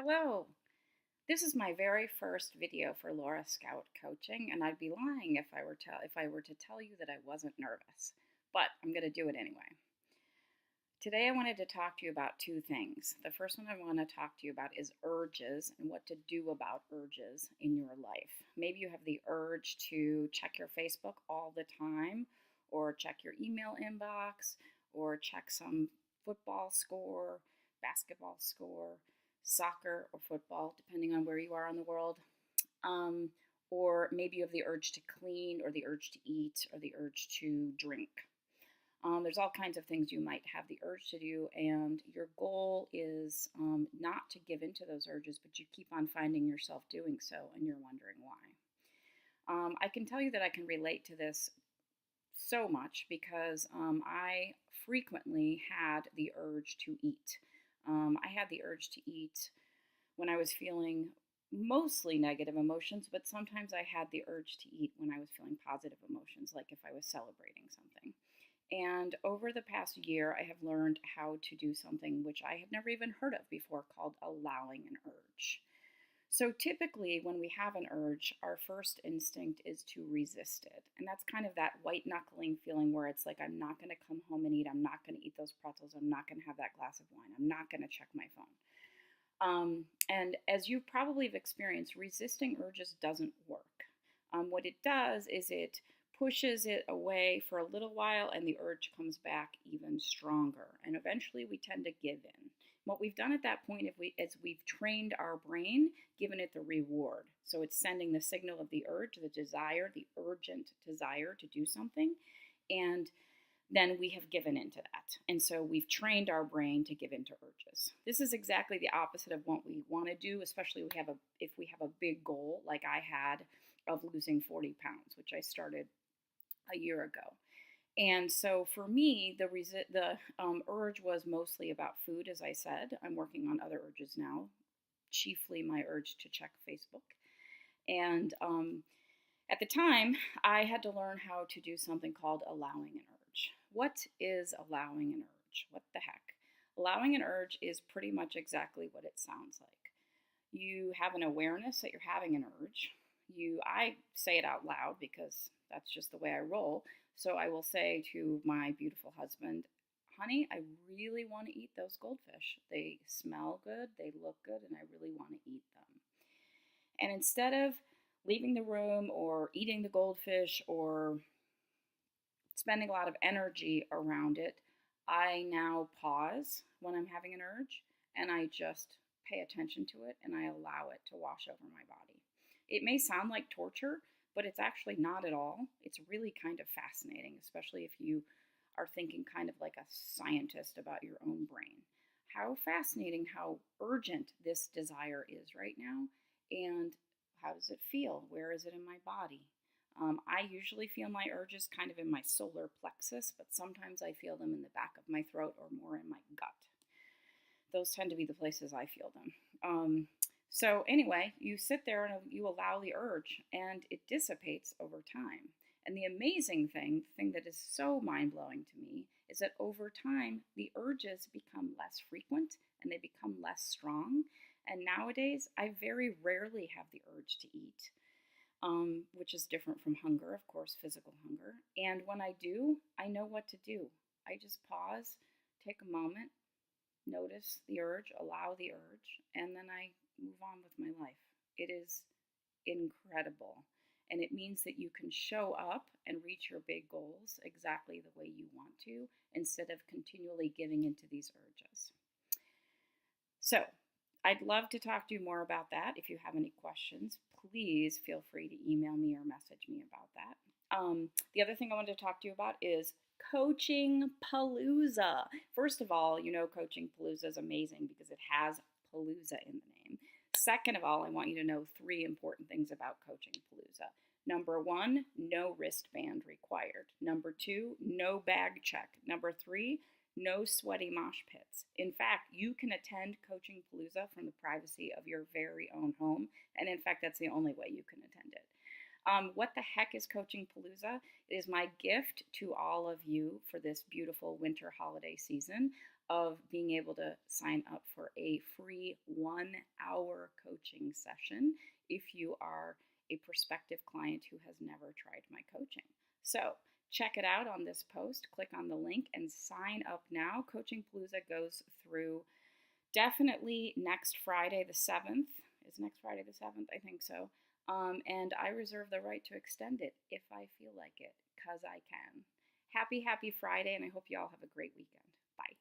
Hello. This is my very first video for Laura Scout Coaching, and I'd be lying if I were to tell you that I wasn't nervous. But I'm going to do it anyway. Today I wanted to talk to you about two things. The first one I want to talk to you about is urges and what to do about urges in your life. Maybe you have the urge to check your Facebook all the time, or check your email inbox, or check some football score, basketball score, soccer or football, depending on where you are in the world. Or maybe you have the urge to clean, or the urge to eat, or the urge to drink. There's all kinds of things you might have the urge to do, and your goal is not to give in to those urges, but you keep on finding yourself doing so, and you're wondering why. I can tell you that I can relate to this so much because I frequently had the urge to eat. I had the urge to eat when I was feeling mostly negative emotions, but sometimes I had the urge to eat when I was feeling positive emotions, like if I was celebrating something. And over the past year, I have learned how to do something which I had never even heard of before, called allowing an urge. So typically, when we have an urge, our first instinct is to resist it. And that's kind of that white knuckling feeling where it's like, I'm not going to come home and eat. I'm not going to eat those pretzels. I'm not going to have that glass of wine. I'm not going to check my phone. And as you probably have experienced, resisting urges doesn't work. What it does is it pushes it away for a little while, and the urge comes back even stronger. And eventually we tend to give in. What we've done at that point is we've trained our brain, given it the reward. So it's sending the signal of the urge, the desire, the urgent desire to do something, and then we have given into that. And so we've trained our brain to give into urges. This is exactly the opposite of what we want to do, especially if we have a big goal like I had of losing 40 pounds, which I started a year ago. And so for me, the urge was mostly about food, as I said. I'm working on other urges now, chiefly my urge to check Facebook. And at the time, I had to learn how to do something called allowing an urge. What is allowing an urge? What the heck? Allowing an urge is pretty much exactly what it sounds like. You have an awareness that you're having an urge. I say it out loud because that's just the way I roll. So I will say to my beautiful husband, honey, I really want to eat those goldfish. They smell good, they look good, and I really want to eat them. And instead of leaving the room or eating the goldfish or spending a lot of energy around it, I now pause when I'm having an urge, and I just pay attention to it, and I allow it to wash over my body. It may sound like torture, but it's actually not at all. It's really kind of fascinating, especially if you are thinking kind of like a scientist about your own brain. How fascinating, how urgent this desire is right now, and how does it feel? Where is it in my body? I usually feel my urges kind of in my solar plexus, but sometimes I feel them in the back of my throat or more in my gut. Those tend to be the places I feel them. So anyway, you sit there and you allow the urge, and it dissipates over time. And the amazing thing, the thing that is so mind-blowing to me, is that over time, the urges become less frequent and they become less strong. And nowadays, I very rarely have the urge to eat, which is different from hunger, of course, physical hunger. And when I do, I know what to do. I just pause, take a moment, notice the urge, allow the urge, and then I move on with my life. It is incredible. And it means that you can show up and reach your big goals exactly the way you want to, instead of continually giving into these urges. So I'd love to talk to you more about that. If you have any questions, please feel free to email me or message me about that. The other thing I wanted to talk to you about is Coachingpalooza. First of all, you know Coachingpalooza is amazing because it has Palooza in the name. Second of all, I want you to know 3 important things about Coachingpalooza. Number 1, no wristband required. Number 2, no bag check. Number 3, no sweaty mosh pits. In fact, you can attend Coachingpalooza from the privacy of your very own home. And in fact, that's the only way you can attend it. What the heck is Coachingpalooza? It is my gift to all of you for this beautiful winter holiday season of being able to sign up for a free 1 hour coaching session if you are a prospective client who has never tried my coaching. So check it out on this post, click on the link, and sign up now. Coachingpalooza goes through definitely next Friday the 7th. Is next Friday the 7th? I think so. And I reserve the right to extend it if I feel like it, because I can. Happy Friday, and I hope you all have a great weekend. Bye.